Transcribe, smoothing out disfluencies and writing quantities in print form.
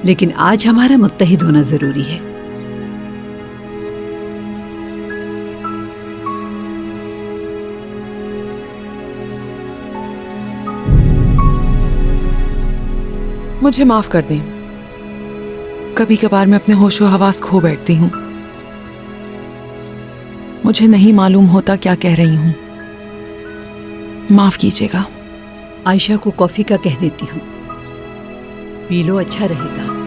लेकिन आज हमारा मुत्तहिद होना जरूरी है। मुझे माफ कर दें, कभी कभार मैं अपने होशो हवास खो बैठती हूँ। मुझे नहीं मालूम होता क्या कह रही हूँ, माफ कीजिएगा। आयशा को कॉफी का कह देती हूँ, पी लो, अच्छा रहेगा।